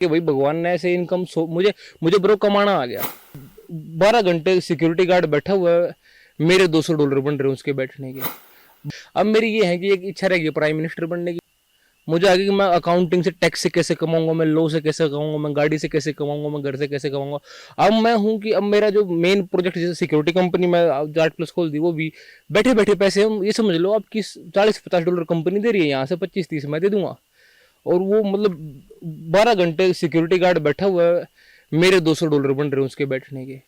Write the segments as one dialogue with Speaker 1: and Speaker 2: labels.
Speaker 1: कि भाई भगवान ने ऐसे इनकम मुझे मुझे ब्रो कमाना आ गया। 12 घंटे सिक्योरिटी गार्ड बैठा हुआ है, मेरे $200 बन रहे हैं उसके बैठने के। अब मेरी ये है कि एक इच्छा रहेगी प्राइम मिनिस्टर बनने की। मुझे आगे कि मैं अकाउंटिंग से, टैक्स से कैसे कमाऊंगा, मैं लॉ से कैसे कमाऊंगा, मैं गाड़ी से कैसे कमाऊंगा, मैं घर से कैसे कमाऊंगा। अब मैं हूं कि अब मेरा जो मेन प्रोजेक्ट, जैसे सिक्योरिटी कंपनी में जाट प्लस खोल दी, वो भी बैठे बैठे पैसे हम ये समझ लो, अब किस $40-50 कंपनी दे रही है, यहाँ से 25-30 मैं दे दूंगा। और वो मतलब 12 घंटे सिक्योरिटी गार्ड बैठा हुआ है, मेरे $200 बन रहे हैं उसके बैठने के।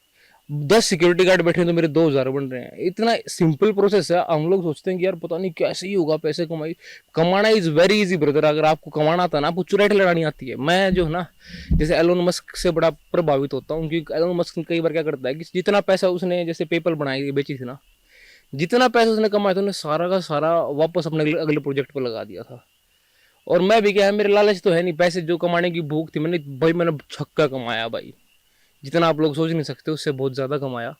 Speaker 1: 10 सिक्योरिटी गार्ड बैठे हैं तो मेरे 2,000 बन रहे हैं। इतना सिंपल प्रोसेस है। हम लोग सोचते हैं कि यार पता नहीं कैसे ही होगा पैसे कमाई। कमाना इज वेरी इजी ब्रदर। अगर आपको कमाना आता ना, आपको चुराई लड़ानी आती है। मैं जो है ना, जैसे एलोन मस्क से बड़ा प्रभावित होता हूँ, क्योंकि एलोन मस्क कई बार क्या करता है कि जितना पैसा उसने जैसे पेपल बनाई बेची थी ना, जितना पैसा उसने कमाया था उसने सारा का सारा वापस अपने अगले प्रोजेक्ट पर लगा दिया था। और मैं भी क्या है, मेरे लालच तो है नहीं, पैसे जो कमाने की भूख थी, मैंने छक्का कमाया भाई। जितना आप लोग सोच नहीं सकते उससे बहुत ज़्यादा कमाया।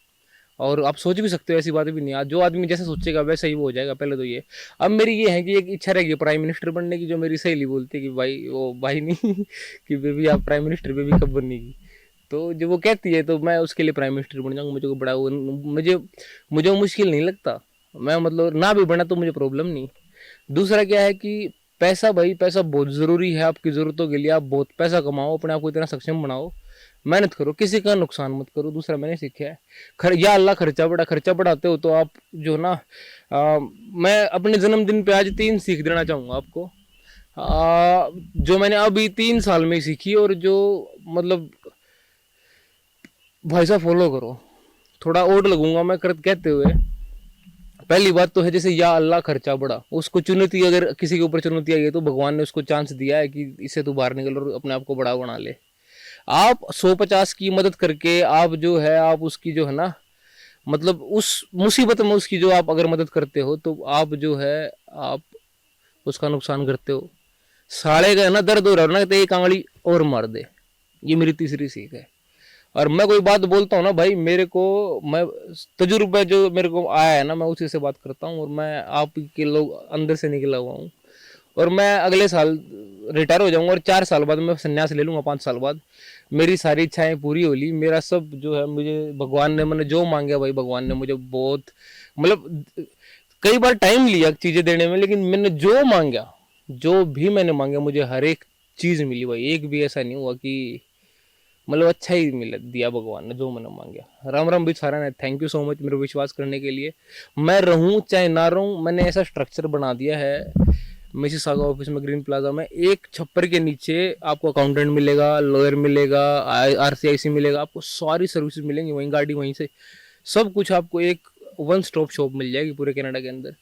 Speaker 1: और आप सोच भी सकते हो, ऐसी बात भी नहीं है। जो आदमी जैसे सोचेगा वैसा ही वो हो जाएगा, पहले तो ये। अब मेरी ये है कि एक इच्छा रहेगी प्राइम मिनिस्टर बनने की, जो मेरी सहेली बोलती है कि भाई, वो भाई नहीं कि बेबी आप प्राइम मिनिस्टर बेबी कब बनेगी। तो जो वो कहती है तो मैं उसके लिए प्राइम मिनिस्टर बन जाऊंगा। मुझे को बड़ा मुझे मुझे मुश्किल नहीं लगता। मैं मतलब ना भी बना तो मुझे प्रॉब्लम नहीं। दूसरा क्या है कि पैसा, भाई पैसा बहुत ज़रूरी है आपकी ज़रूरतों के लिए। आप बहुत पैसा कमाओ, अपने आप को इतना सक्षम बनाओ, मेहनत करो, किसी का नुकसान मत करो। दूसरा मैंने सीखा है, या अल्लाह खर्चा बढ़ाते हो तो आप जो ना, मैं अपने जन्मदिन पे आज 3 सीख देना चाहूँगा आपको। जो मैंने अभी 3 साल में सीखी, और जो मतलब भाई साहब फॉलो करो। थोड़ा ओड लगूंगा मैं कहते हुए। पहली बात तो है, जैसे या अल्लाह खर्चा बढ़ा, उसको चुनौती, अगर किसी के ऊपर चुनौती आई है तो भगवान ने उसको चांस दिया है कि इससे तू बाहर निकल और अपने आप को बड़ा बना ले। आप 100-50 की मदद करके आप जो है, आप उसकी जो है ना, मतलब उस मुसीबत में उसकी जो आप अगर मदद करते हो तो आप जो है, आप उसका नुकसान करते हो। साले का है ना दर्द हो रहा है ना, तो एक आंगली और मार दे। ये मेरी तीसरी सीख है। और मैं कोई बात बोलता हूँ ना भाई, मेरे को, मैं तजुर्बा जो मेरे को आया है ना, मैं उसी से बात करता हूँ। और मैं आप के लोग अंदर से निकला हुआ हूँ। और मैं अगले साल रिटायर हो जाऊंगा, और 4 साल बाद मैं संन्यास ले लूंगा। 5 साल बाद मेरी सारी इच्छाएं पूरी होली। मेरा सब जो है, मुझे भगवान ने, मैंने जो मांगा भाई, भगवान ने मुझे बहुत, मतलब कई बार टाइम लिया चीजें देने में, लेकिन मैंने जो मांगा, जो भी मैंने मांगा, मुझे हर एक चीज मिली भाई। एक भी ऐसा नहीं हुआ कि, मतलब अच्छा ही मिल दिया भगवान ने जो मैंने मांगा। राम राम भी सारा ने, थैंक यू सो मच मेरे विश्वास करने के लिए। मैं रहूं चाहे ना रहूं, मैंने ऐसा स्ट्रक्चर बना दिया है मिसिसागा ऑफिस में, ग्रीन प्लाजा में। एक छप्पर के नीचे आपको अकाउंटेंट मिलेगा, लॉयर मिलेगा, आरसीआईसी मिलेगा, आपको सारी सर्विसेज मिलेंगी वहीं, गाड़ी वहीं से, सब कुछ आपको एक वन स्टॉप शॉप मिल जाएगी पूरे कनाडा के अंदर।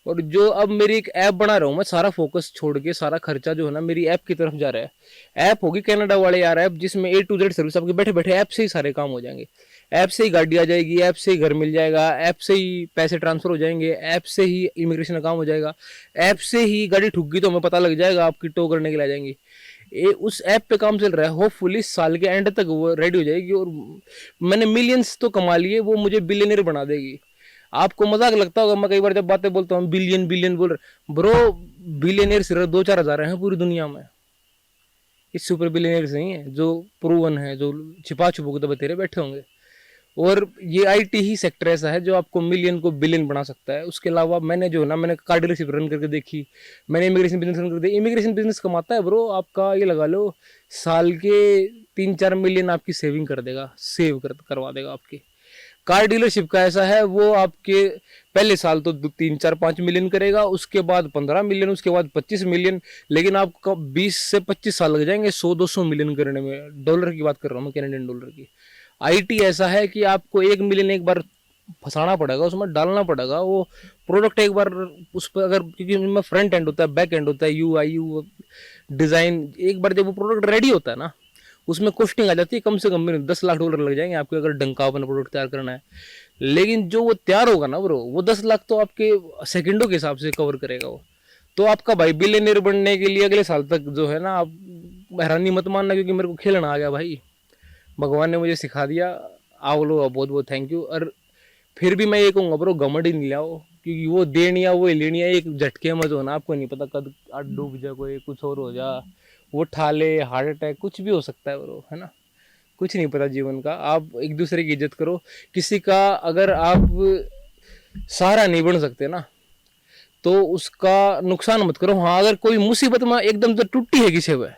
Speaker 1: और जो अब मेरी एक ऐप बना रहा हूँ मैं, सारा फोकस छोड़ के, सारा खर्चा जो है ना मेरी ऐप की तरफ जा रहा है। ऐप होगी कनाडा वाले यार ऐप, जिसमें A to Z सर्विस आपके बैठे बैठे ऐप से ही सारे काम हो जाएंगे। ऐप से ही गाड़ी आ जाएगी, ऐप से ही घर मिल जाएगा, ऐप से ही पैसे ट्रांसफर हो जाएंगे, ऐप से ही इमिग्रेशन का काम हो जाएगा, ऐप से ही गाड़ी ठुक गई तो हमें पता लग जाएगा, आपकी टो करने के लिए आ जाएंगी। उस ऐप पे काम चल रहा है। होपफुली साल के एंड तक वो रेडी हो जाएगी। और मैंने मिलियंस तो कमा लिए, वो मुझे बिलियनर बना देगी। आपको मजाक लगता होगा मैं कई बार जब बातें बोलता हूँ, बिलियन बिलियन बोल रहे ब्रो। बिलियनियर सिर्फ 2-4 हज़ार हैं पूरी दुनिया में। इस सुपर बिलियनियर्स नहीं है जो प्रूवन है, जो छिपा छुपा के बतेरे बैठे होंगे। और ये आईटी ही सेक्टर ऐसा है जो आपको मिलियन को बिलियन बना सकता है। उसके अलावा मैंने जो ना, मैंने कार डीलरशिप रन करके देखी, मैंने इमिग्रेशन बिजनेस रन कर दिया। इमिग्रेशन बिजनेस कमाता है ब्रो, आपका ये लगा लो साल के 3-4 मिलियन आपकी सेविंग कर देगा, करवा देगा आपकी। कार डीलरशिप का ऐसा है, वो आपके पहले साल तो 3-4-5 मिलियन करेगा, उसके बाद 15 मिलियन, उसके बाद 25 मिलियन। लेकिन आपका 20 से 25 साल लग जाएंगे 100-200 मिलियन करने में। डॉलर की बात कर रहा हूँ मैं, कैनेडियन डॉलर की। आईटी ऐसा है कि आपको 1 मिलियन एक बार फंसाना पड़ेगा, उसमें डालना पड़ेगा। वो प्रोडक्ट एक बार उस पर अगर, क्योंकि उनमें फ्रंट एंड होता है, बैक एंड होता है, यू डिज़ाइन, एक बार जब वो प्रोडक्ट रेडी होता है ना, उसमें कॉस्टिंग आ जाती है कम से कम $10 लाख लग जाएंगे आपके, अगर डंका अपना प्रोडक्ट तैयार करना है। लेकिन जो वो तैयार होगा ना ब्रो, वो 10 लाख तो आपके सेकंडों के हिसाब से कवर करेगा वो। तो आपका भाई बिलियनियर बनने के लिए अगले साल तक जो है ना, आप हैरानी मत मानना, क्योंकि मेरे को खेलना आ गया भाई। भगवान ने मुझे सिखा दिया। आप लोग बहुत बहुत थैंक यू। और फिर भी मैं ये कहूँगा ब्रो, घमंड ही नहीं लाओ, क्योंकि वो देनिया वो लेनिया एक झटके में जो ना, आपको नहीं पता कद डूब जा, कोई कुछ और हो जा। वो ठा ले, हार्ट अटैक कुछ भी हो सकता है ब्रो, है ना। कुछ नहीं पता जीवन का। आप एक दूसरे की इज्जत करो। किसी का अगर आप सहारा नहीं बन सकते ना, तो उसका नुकसान मत करो। हाँ, अगर कोई मुसीबत में एकदम से टूटी है किसी पे,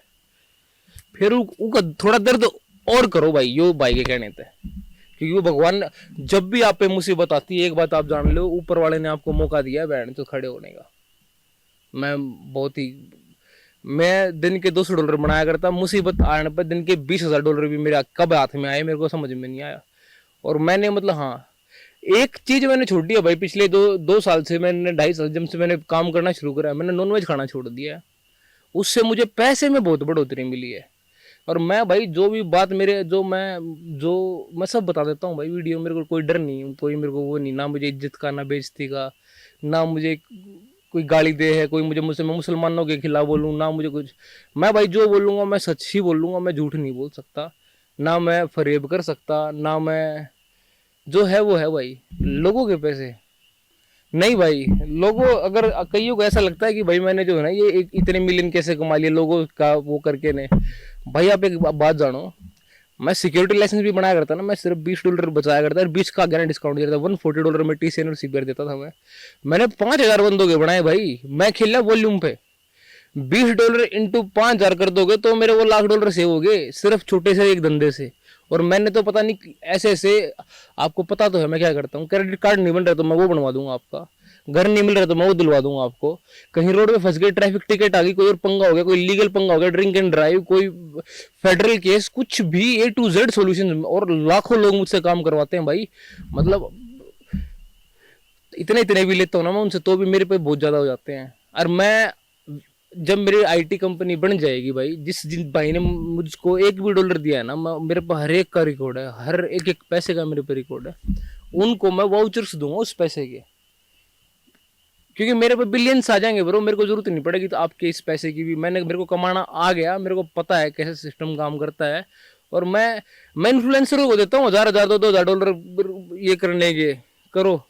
Speaker 1: फिर उनका थोड़ा दर्द और करो भाई, यो भाई के कहने थे। क्योंकि वो भगवान, जब भी आप पे मुसीबत आती है, एक बात आप जान लो, ऊपर वाले ने आपको मौका दिया है बैंड तो खड़े होने का। मैं बहुत ही, मैं दिन के $200 बनाया करता, मुसीबत आने पर दिन के $20,000 भी मेरे कब हाथ में आए मेरे को समझ में नहीं आया। और मैंने मतलब हाँ, एक चीज मैंने छोड़ दिया भाई, पिछले दो साल से, मैंने 2.5 साल जब से मैंने काम करना शुरू करा है, मैंने नॉनवेज खाना छोड़ दिया है। उससे मुझे पैसे में बहुत बढ़ोतरी मिली है। और मैं भाई जो भी बात मेरे, जो मैं सब बता देता हूँ भाई वीडियो। मेरे को कोई डर नहीं, कोई मेरे को वो नहीं, ना मुझे इज्जत का, ना बेइज्जती का, ना मुझे कोई गाली दे है, कोई मुझे मैं मुसलमानों के खिलाफ बोलूँ, ना मुझे कुछ। मैं भाई जो बोलूँगा मैं सच ही बोलूँगा, मैं झूठ नहीं बोल सकता, ना मैं फरेब कर सकता, ना मैं, जो है वो है भाई। लोगों के पैसे नहीं भाई। लोगों, अगर कईयों को ऐसा लगता है कि भाई मैंने जो है ना ये इतने मिलियन कैसे कमा लिए लोगों का वो करके ने, भाई आप एक बात जानो, मैं सिक्योरिटी लाइसेंस भी बनाया करता ना, मैं सिर्फ $20 बचाया करता और 20 का गैर डिस्काउंट देता था। $140 में TCN और CBR देता था मैंने 5,000 बंदों के बनाए भाई। मैं खेला वॉल्यूम पे, $20 इंटू 5,000 कर दोगे तो मेरे वो $1,00,000 सेव हो गए, सिर्फ छोटे से एक धंधे से। और मैंने तो पता नहीं ऐसे ऐसे, आपको पता तो है मैं क्या करता हूँ, क्रेडिट कार्ड नहीं बन रहा तो मैं वो बनवा दूंगा आपका, घर नहीं मिल रहा तो मैं वो दिलवा दूंगा आपको, कहीं रोड पे फंस गए, ट्रैफिक टिकट आ गई, कोई और पंगा हो गया, कोई लीगल पंगा हो गया, ड्रिंक एंड ड्राइव, कोई फेडरल केस, कुछ भी A to Z सॉल्यूशन। और लाखों लोग मुझसे काम करवाते हैं भाई। मतलब इतने इतने भी लेता हूँ ना मैं उनसे, तो भी मेरे पे बहुत ज्यादा हो जाते हैं। और मैं, जब मेरी IT कंपनी बन जाएगी भाई, जिन भाई ने मुझको एक भी डॉलर दिया है ना, मेरे पास हर एक का रिकॉर्ड है, हर एक एक पैसे का मेरे पे रिकॉर्ड है, उनको मैं वाउचर्स दूंगा उस पैसे के। क्योंकि मेरे पे बिलियंस आ जाएंगे ब्रो, मेरे को जरूरत नहीं पड़ेगी तो आपके इस पैसे की भी। मेरे को कमाना आ गया, मेरे को पता है कैसे सिस्टम काम करता है। और मैं इन्फ्लुएंसरों को देता हूँ 1,000 $2,000 ये करने के, करो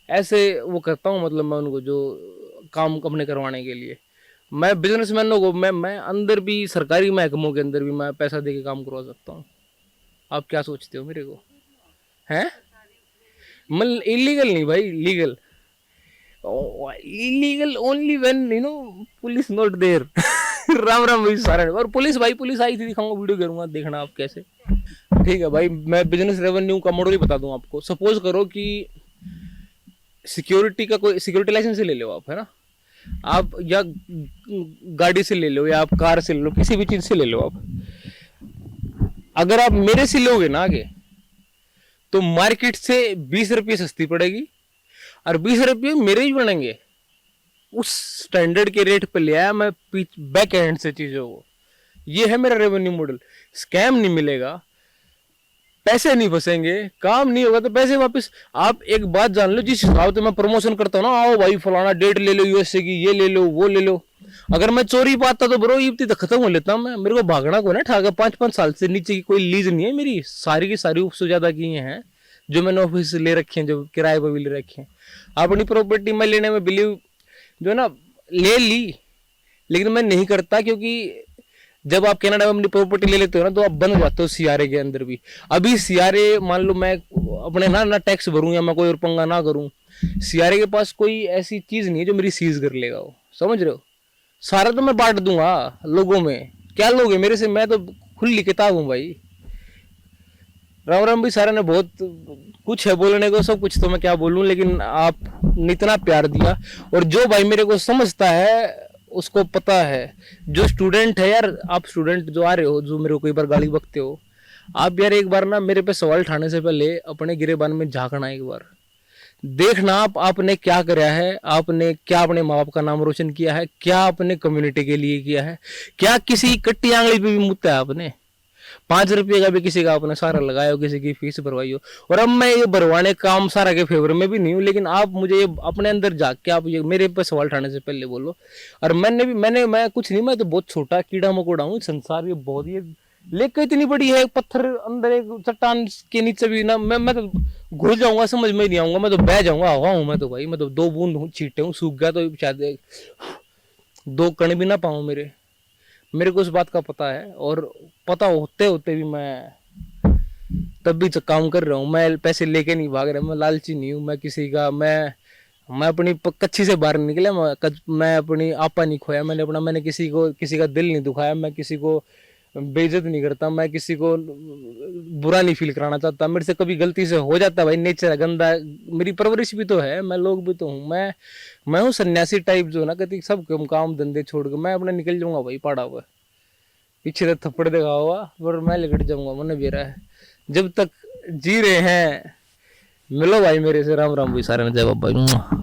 Speaker 1: ऐसे वो करता हूँ। मतलब मैं उनको जो काम अपने करवाने के लिए, मैं बिजनेसमैनों को, मैं अंदर भी सरकारी महकमों के अंदर भी मैं पैसा दे के काम करवा सकता हूँ। आप क्या सोचते हो मेरे को, हैं? मतलब इलीगल नहीं भाई, legal. Illegal only when police not there. Ram Ram भाई सारा। और पुलिस भाई, पुलिस आई थी, दिखाऊंगा, वीडियो करूंगा, देखना आप कैसे। ठीक है भाई, मैं बिजनेस रेवेन्यू का मॉडल ही बता दूं आपको। सपोज करो कि सिक्योरिटी का कोई सिक्योरिटी लाइसेंस ले लो आप, है ना, आप या गाड़ी से ले लो, या आप कार से ले लो, किसी भी चीज से ले लो आप। अगर आप मेरे से लोगे ना आगे, तो मार्केट से ₹20 सस्ती पड़ेगी, और ₹20 मेरे ही बनेंगे। उस स्टैंडर्ड के रेट पे ले आया मैं बैक एंड से चीजों को। ये है मेरा रेवेन्यू मॉडल। स्कैम नहीं मिलेगा, पैसे नहीं फंसेंगे, काम नहीं होगा तो पैसे वापस। आप एक बात जान लो, जिस हिसाब से मैं प्रमोशन करता हूँ ना, आओ भाई फलाना डेट ले लो USA की, ये ले लो वो ले लो। अगर मैं चोरी पाता तो ब्रो इतनी तो खत्म हो लेता मैं। मेरे को भागना को ना ठाका। 5-5 साल से नीचे की कोई लीज नहीं है मेरी, सारी की सारी उससे ज्यादा की हैं जो मैंने ऑफिस से ले रखे हैं, जो किराए पर भी ले रखे हैं। अपनी प्रॉपर्टी में लेने में बिलीव जो है ना, ले ली, लेकिन मैं नहीं करता। क्योंकि जब आप कनाडा में अपनी प्रॉपर्टी ले लेते हो ना, तो आप बन जाते हो CRA के अंदर भी। अभी CRA, मान लो मैं अपने ना टैक्स भरूं या मैं कोई और पंगा ना करूं, CRA के पास कोई ऐसी चीज नहीं है जो मेरी सीज कर लेगा वो, समझ रहे हो। सारा तो मैं बांट दूंगा लोगों में, क्या लोगे मेरे से, मैं तो खुली किताब हूं भाई। राम राम भी सारे ने बहुत कुछ है बोलने को, सब कुछ तो मैं क्या बोलूं, लेकिन आपने इतना प्यार दिया। और जो भाई मेरे को समझता है उसको पता है। जो स्टूडेंट है यार, आप स्टूडेंट जो आ रहे हो, जो मेरे को कई बार गाली बकते हो, आप यार एक बार ना मेरे पे सवाल उठाने से पहले अपने गिरेबान में झांकना, एक बार देखना आपने क्या कराया है, आपने क्या अपने माँ बाप का नाम रोशन किया है, क्या अपने कम्युनिटी के लिए किया है, क्या किसी कट्टी आंगली पे भी मुद्दा है आपने, ₹5 का भी किसी का आपने सारा लगाया हो, किसी की फीस भरवाई हो। और अब मैं ये भरवाने काम सारा के फेवर में भी नहीं हूँ, लेकिन आप मुझे ये अपने अंदर जाग के आप ये मेरे पे सवाल उठाने से पहले बोलो। और मैं कुछ नहीं, मैं तो बहुत छोटा कीड़ा मकोड़ा हूँ। संसार ये बहुत, ये लेक इतनी बड़ी है, पत्थर अंदर एक चट्टान के नीचे भी ना, मैं तो घुल जाऊंगा, समझ में नहीं आऊंगा, मैं तो बह जाऊंगा, हवा हूँ मैं तो भाई। मैं तो 2 बूंद छींटे हूँ, सूख गया तो शायद 2 कण भी ना पाऊं मेरे। मेरे को उस बात का पता है, और पता होते होते भी मैं तब भी जो काम कर रहा हूँ। मैं पैसे लेके नहीं भाग रहा, मैं लालची नहीं हूँ मैं किसी का। मैं अपनी कच्ची से बाहर निकला। मैं अपनी आपा नहीं खोया मैंने अपना। मैंने किसी का दिल नहीं दुखाया। मैं किसी को बेइज्जत नहीं करता। मैं किसी को बुरा नहीं फील कराना चाहता। मेरे से कभी गलती से हो जाता है भाई, नेचर है गंदा। मेरी परवरिश भी तो है, मैं लोग भी तो हूँ। मैं हूँ सन्यासी टाइप जो ना, कभी सब काम धंधे छोड़ के मैं अपना निकल जाऊंगा भाई पहाड़ा हुआ। पीछे से थप्पड़ देखा हुआ पर मैं लिकट जाऊंगा, मन भी रहा है। जब तक जी रहे हैं मिलो भाई मेरे से। राम राम भाई सारे ने, जय बाबा।